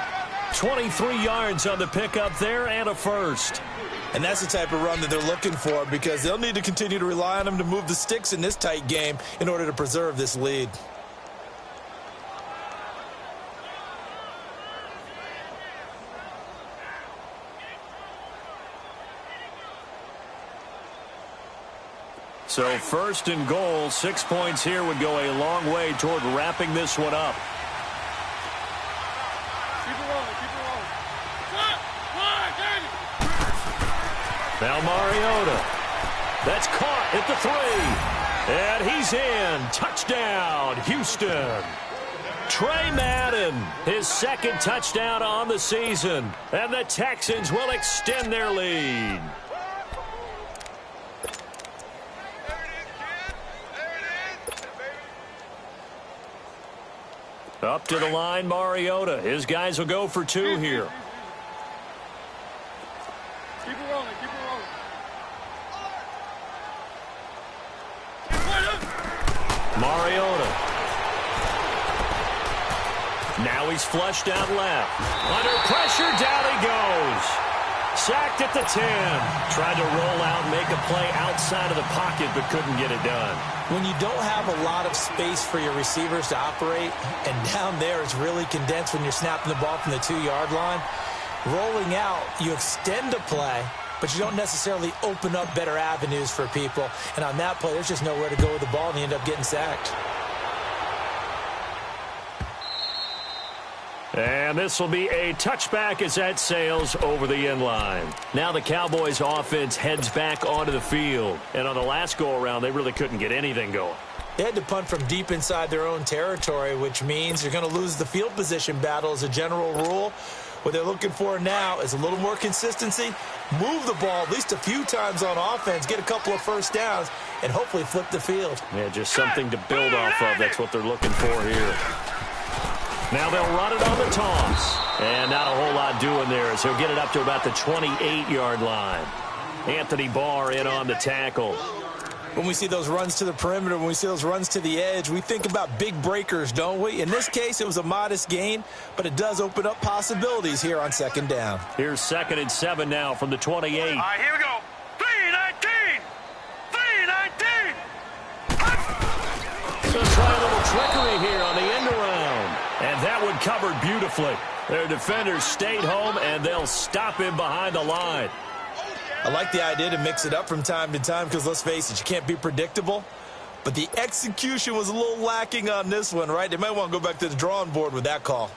S2: 23 yards on the pickup there and a first.
S4: And that's the type of run that they're looking for, because they'll need to continue to rely on him to move the sticks in this tight game in order to preserve this lead.
S2: So 1st and goal, 6 points here would go a long way toward wrapping this one up.
S3: Keep it rolling, keep it rolling.
S2: Now Mariota. That's caught at the 3. And he's in. Touchdown, Houston. Trey Madden, his 2nd touchdown on the season. And the Texans will extend their lead. Up to the line, Mariota. His guys will go for 2 here.
S3: Keep it rolling, keep it rolling.
S2: Mariota. Now he's flushed out left. Under pressure, down he goes. Sacked at the 10. Tried to roll out, make a play outside of the pocket, but couldn't get it done.
S4: When you don't have a lot of space for your receivers to operate, and down there it's really condensed when you're snapping the ball from the 2-yard line, rolling out, you extend a play, but you don't necessarily open up better avenues for people. And on that play, there's just nowhere to go with the ball, and you end up getting sacked.
S2: And this will be a touchback as that sails over the end line. Now the Cowboys offense heads back onto the field. And on the last go-around, they really couldn't get anything going.
S4: They had to punt from deep inside their own territory, which means you're going to lose the field position battle as a general rule. What they're looking for now is a little more consistency, move the ball at least a few times on offense, get a couple of first downs, and hopefully flip the field.
S2: Yeah, just something to build off of. That's what they're looking for here. Now they'll run it on the toss. And not a whole lot doing there as he'll get it up to about the 28-yard line. Anthony Barr in on the tackle.
S4: When we see those runs to the perimeter, when we see those runs to the edge, we think about big breakers, don't we? In this case, it was a modest gain, but it does open up possibilities here on 2nd down.
S2: Here's 2nd and 7 now from the 28.
S3: All right, here we go. 3-19. 3-19.
S2: So try a little trickery here on the end around. And that one covered beautifully. Their defenders stayed home, and they'll stop him behind the line.
S4: I like the idea to mix it up from time to time because, let's face it, you can't be predictable. But the execution was a little lacking on this one, right? They might want to go back to the drawing board with that call.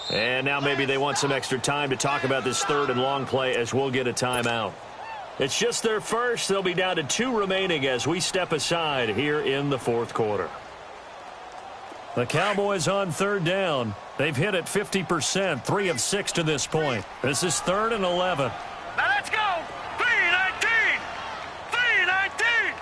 S2: And now maybe they want some extra time to talk about this 3rd and long play as we'll get a timeout. It's just their first. They'll be down to 2 remaining as we step aside here in the 4th quarter. The Cowboys on 3rd down. They've hit it 50%, 3 of 6 to this point. This is 3rd and 11.
S3: Now let's go. 3-19. 3-19.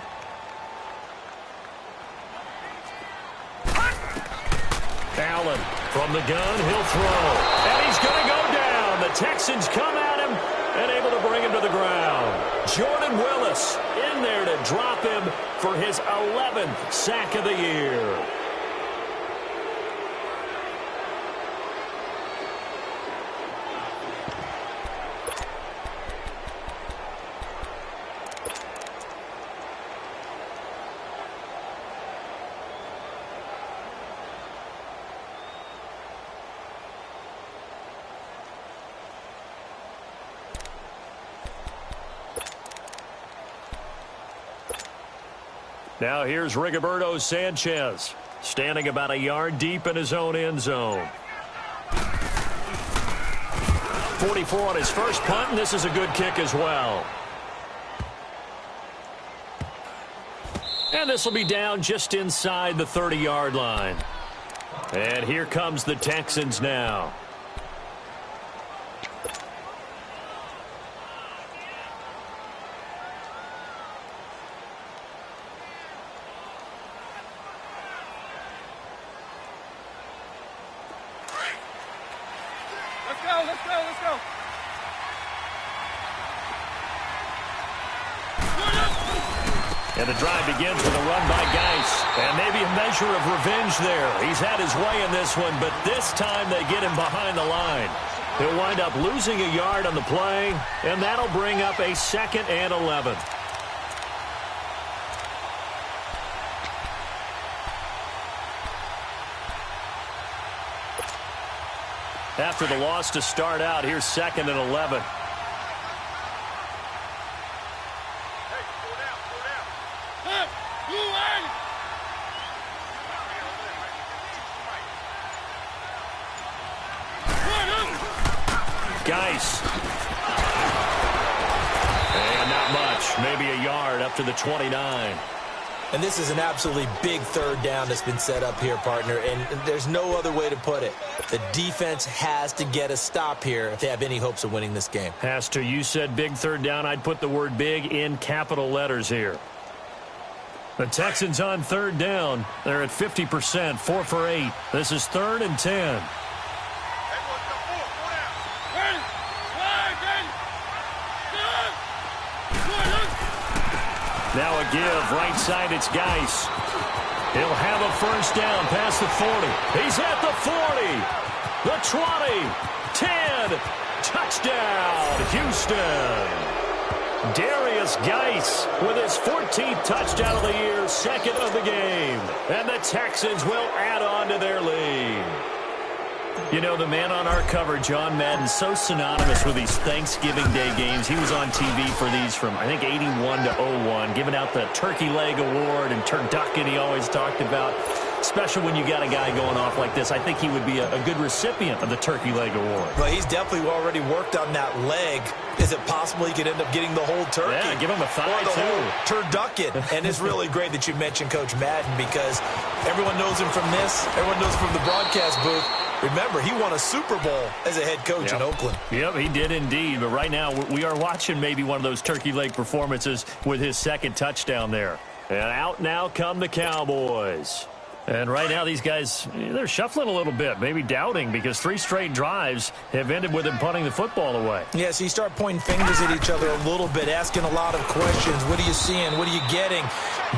S2: Allen from the gun, he'll throw. And he's going to go down. The Texans come at him and able to bring him to the ground. Jordan Willis in there to drop him for his 11th sack of the year. Now here's Rigoberto Sanchez, standing about a yard deep in his own end zone. 44 on his first punt, and this is a good kick as well. And this will be down just inside the 30-yard line. And here comes the Texans now.
S3: Let's go.
S2: And the drive begins with a run by Geis. And maybe a measure of revenge there. He's had his way in this one, but this time they get him behind the line. He'll wind up losing a yard on the play, and that'll bring up a 2nd and 11. After the loss to start out, here's 2nd and 11. Geis. And not much. Maybe a yard up to the 29.
S4: And this is an absolutely big 3rd down that's been set up here, partner, and there's no other way to put it. The defense has to get a stop here if they have any hopes of winning this game.
S2: Has to. You said big 3rd down. I'd put the word big in capital letters here. The Texans on 3rd down. They're at 50%, 4 for 8. This is 3rd and 10. Now a give, right side, it's Geis. He'll have a 1st down past the 40. He's at the 40, the 20, 10, touchdown, Houston. Darius Geis with his 14th touchdown of the year, 2nd of the game. And the Texans will add on to their lead. You know, the man on our cover, John Madden, so synonymous with these Thanksgiving Day games. He was on TV for these from, I think, 81 to 01, giving out the Turkey Leg Award and turducken he always talked about. Special when you got a guy going off like this. I think he would be a good recipient of the Turkey Leg Award.
S4: Well, he's definitely already worked on that leg. Is it possible he could end up getting the whole turkey?
S2: Yeah, give him a thigh,
S4: or the
S2: too.
S4: whole turducken. And it's really great that you mentioned Coach Madden because everyone knows him from this. Everyone knows him from the broadcast booth. Remember, he won a Super Bowl as a head coach in Oakland.
S2: Yep, he did indeed. But right now, we are watching maybe one of those turkey leg performances with his 2nd touchdown there. And out now come the Cowboys. And right now, these guys, they're shuffling a little bit, maybe doubting, because 3 straight drives have ended with them punting the football away.
S4: Yeah, so you start pointing fingers at each other a little bit, asking a lot of questions. What are you seeing? What are you getting?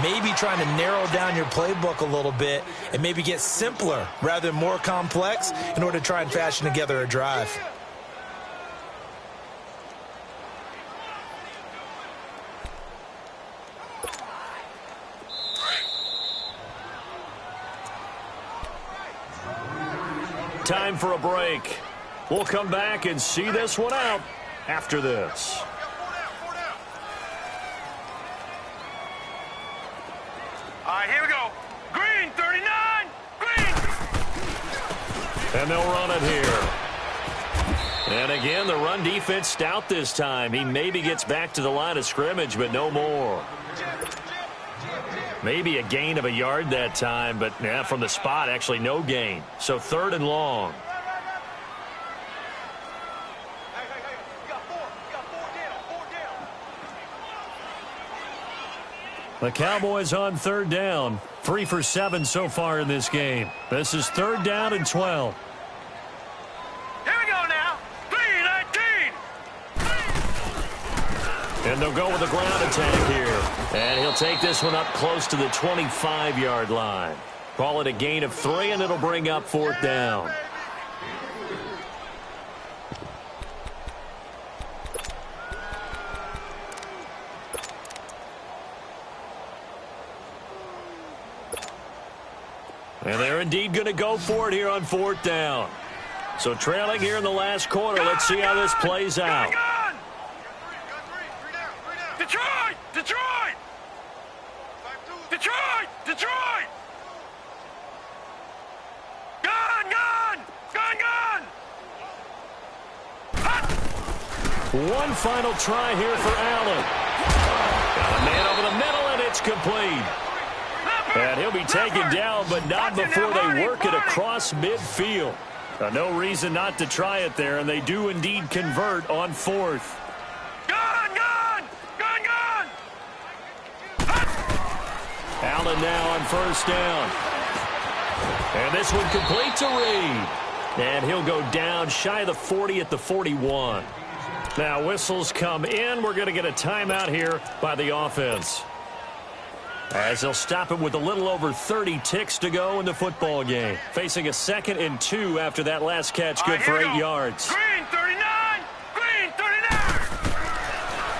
S4: Maybe trying to narrow down your playbook a little bit and maybe get simpler rather than more complex in order to try and fashion together a drive.
S2: Time for a break. We'll come back and see this one out after this.
S3: All right, here we go. Green, 39. Green.
S2: And they'll run it here. And again, the run defense stout this time. He maybe gets back to the line of scrimmage, but no more. Maybe a gain of a yard that time, but yeah, from the spot, actually no gain. So 3rd and long. The Cowboys on 3rd down. 3 for 7 so far in this game. This is 3rd down and 12.
S3: Here we go now. 3-19.
S2: And they'll go with a ground attack here. And he'll take this one up close to the 25-yard line. Call it a gain of 3, and it'll bring up 4th down. And they're indeed going to go for it here on 4th down. So trailing here in the last quarter. Let's see how this plays out.
S3: Detroit! Detroit! Detroit! Detroit! Gun! Gun! Gun! Gun! Hot!
S2: One final try here for Allen. Got a man over the middle, and it's complete. And he'll be taken down, but not before they work it across midfield. No reason not to try it there, and they do indeed convert on fourth. Allen now on first down. And this one completes a read. And he'll go down shy of the 40 at the 41. Now whistles come in. We're going to get a timeout here by the offense, as they'll stop it with a little over 30 ticks to go in the football game. Facing a 2nd and 2 after that last catch, good for 8 yards.
S3: Green 39! Green 39!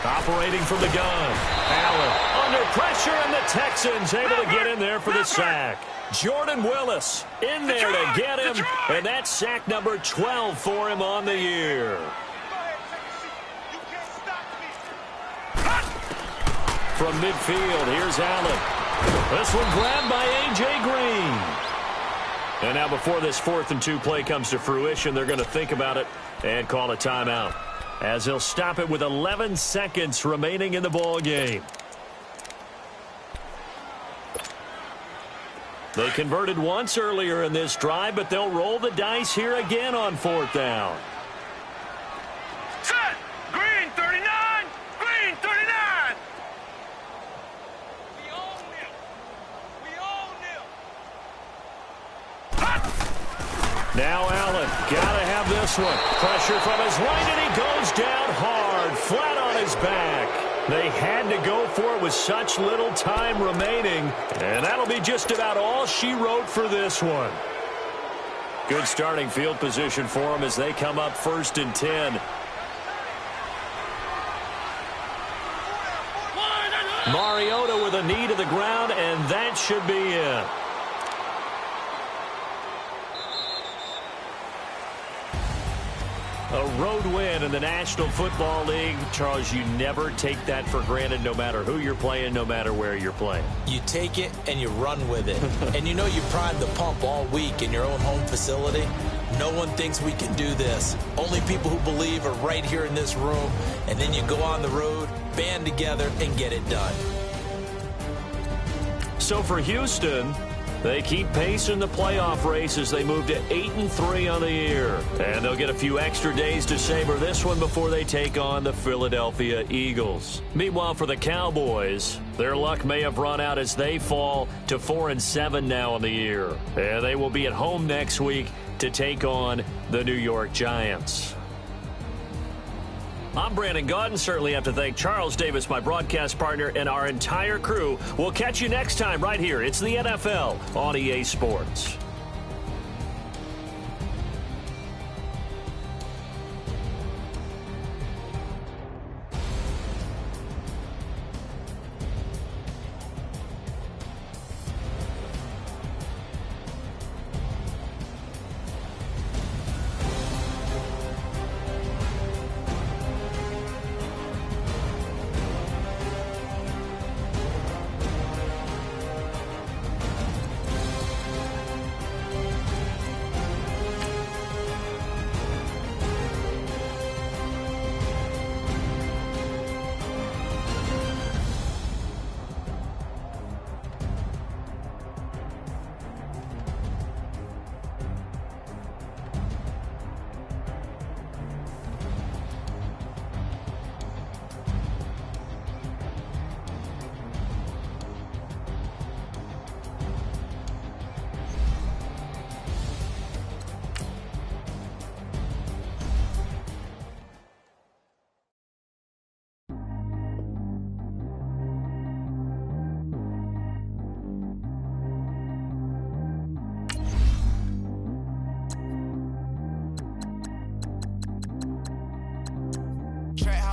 S2: Operating from the gun. Allen under pressure, and the Texans able to get in there for the sack. Jordan Willis in there to get him, and that's sack number 12 for him on the year. From midfield, here's Allen. This one grabbed by A.J. Green. And now before this 4th and 2 play comes to fruition, they're going to think about it and call a timeout, as he'll stop it with 11 seconds remaining in the ball game. They converted once earlier in this drive, but they'll roll the dice here again on 4th down.
S3: Set! Green 39! Green 39! We own them! We own them!
S2: Now Allen, gotta have this one. Pressure from his right, and he goes down hard, flat on his back. They had to go for it with such little time remaining, and that'll be just about all she wrote for this one. Good starting field position for them as they come up 1st and 10. Mariota with a knee to the ground, and that should be it. A road win in the National Football League. Charles, you never take that for granted, no matter who you're playing, no matter where you're playing.
S4: You take it and you run with it. And you know you primed the pump all week in your own home facility. No one thinks we can do this. Only people who believe are right here in this room. And then you go on the road, band together, and get it done.
S2: So for Houston, they keep pace in the playoff race as they move to 8-3 on the year. And they'll get a few extra days to savor this one before they take on the Philadelphia Eagles. Meanwhile, for the Cowboys, their luck may have run out as they fall to 4-7 now on the year. And they will be at home next week to take on the New York Giants. I'm Brandon Gaudin. Certainly have to thank Charles Davis, my broadcast partner, and our entire crew. We'll catch you next time right here. It's the NFL on EA Sports.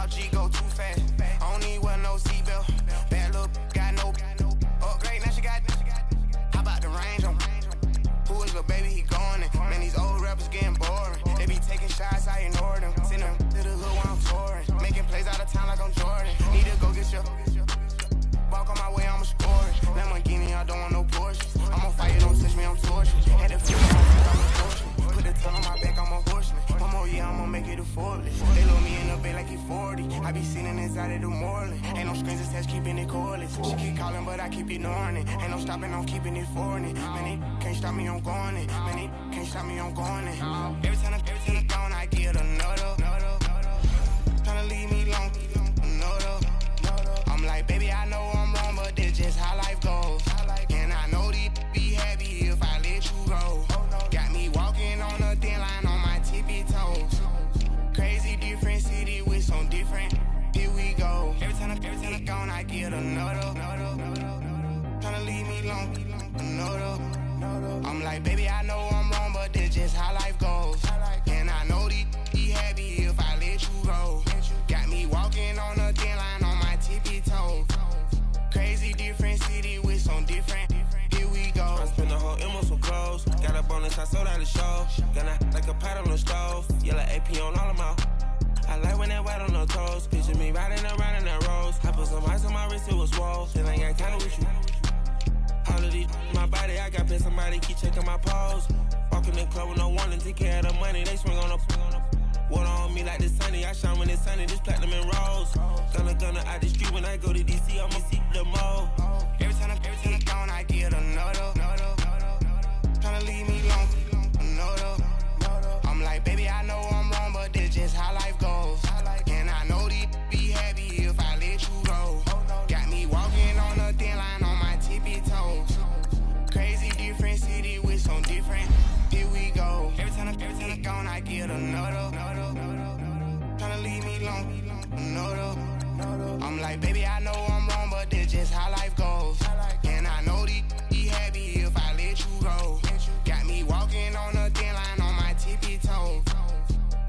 S5: G go too fast. I don't need wear no seatbelt. Bad look, got no upgrade. Now she got. How about the range on? Who is the baby? He going in. Man, these old rappers getting boring. They be taking shots, I ignore them. Send them to the hood while I'm touring. Making plays out of town like I'm Jordan. Need to go get your. Walk on my way, I'ma score it. Lamborghini, I don't want no Porsche. I'm on fire, don't touch me, I'm tortured. Had to feel I'm tortured. Put the tail on my back, I'm a horseman. One more year, I'ma make it a forklift. They love me in the bay like like he 40. I be sitting inside of the Moreland. Ain't no screens attached, keeping it cordless. She keep calling, but I keep ignoring it. Ain't no stopping, I'm keeping it foreign it. Man, it can't stop me, I'm going it. Man, it can't stop me, I'm going it. Every time I'm gone, I get another. Tryna leave me alone, another. I'm like, baby, I know I'm wrong, but this just how life goes. And I know these be happy if I let you go. Got me walking on a thin line on my tippy toes. Crazy different city with some different. Here we go. Every time I'm gone, I get another. Tryna leave me alone, another. I'm like, baby, I know I'm wrong, but this just how life goes. And I know these be happy if I let you go. Got me walking on a thin line on my tippy toes. Crazy different city with some different. Here we go.
S6: I spent the whole M on some clothes. Got a bonus, I sold out the show. Gonna like a pot on the stove. Yellow AP on all of my. I like when that white on the toes. Picture me riding around in that rose. I put some ice on my wrist, it was swole. Still ain't got time with you. All of these, my body, I got paid somebody keep checking my pose. Walking in the club with no warning, take care of the money. They swing on the. Water on me like the sunny, I shine when it's sunny, this platinum and rose. Gonna out the street when I go to DC, I'ma see the mo.
S5: Every time I'm gone, I get another. Tryna leave me alone, another. I'm like, baby, I know I'm wrong, but this just how life goes. And I know these be happy if I let you go. Got me walking on a thin line on my tippy toes. Crazy different city with some different. Here we go. Every time I'm gone, I get another. Tryna leave me alone, another. I'm like, baby, I know I'm wrong, but this just how life goes. And I know these be happy if I let you go. Got me walking on a thin line on my tippy toes.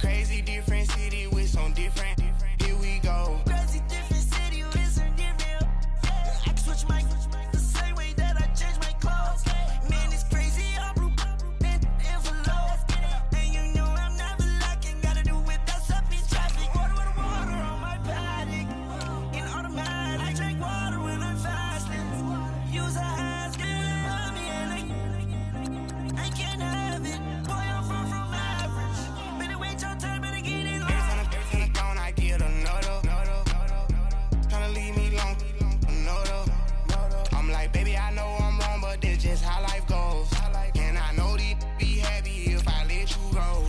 S5: Crazy different city with some different. Here we go.
S7: Crazy different city with some different. I switch my the same way that I change my clothes. Man, it's crazy. I'm blue and envelope. And you know I'm never lacking. Gotta do it. That's up in traffic. Water on my paddock. In automatic. I drink water when I'm fasting. Use a hands, give me and I can't have it. Boy, I'm far from average. Better wait your turn, better get it.
S5: Every time I'm gone, I get another. Tryna leave me alone, another. I'm like, baby, I know I'm wrong, but this just how life goes. And I know these be happy if I let you go.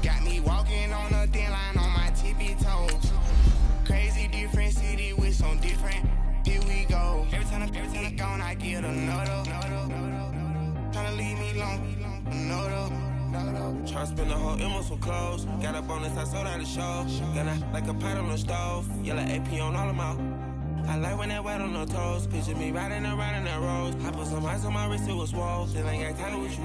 S5: Got me walking on a thin line on my tippy toes. Crazy different city with some different. Here we go. Every time I'm gone, I get another. Tryna leave me alone, another.
S6: Tryna spend the whole M on some clothes. Got a bonus, I sold out the show. Gonna like a pot on the stove. Yellow AP on all of my. I like when that white on the toes. Picture me riding around in that rose. I put some ice on my wrist, it was swole. Still ain't got time with you.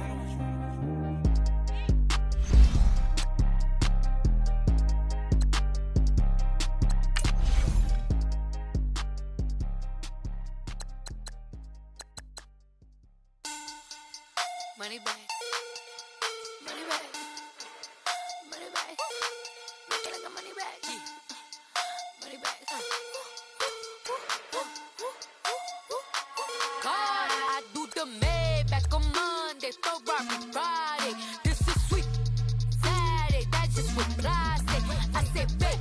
S8: Money back. Money back. Money back. Make it like a money back. Money back. God, I do the Maybach on Monday, Ferrari Friday. This is sweet Saturday, that's just what I say. I say, baby.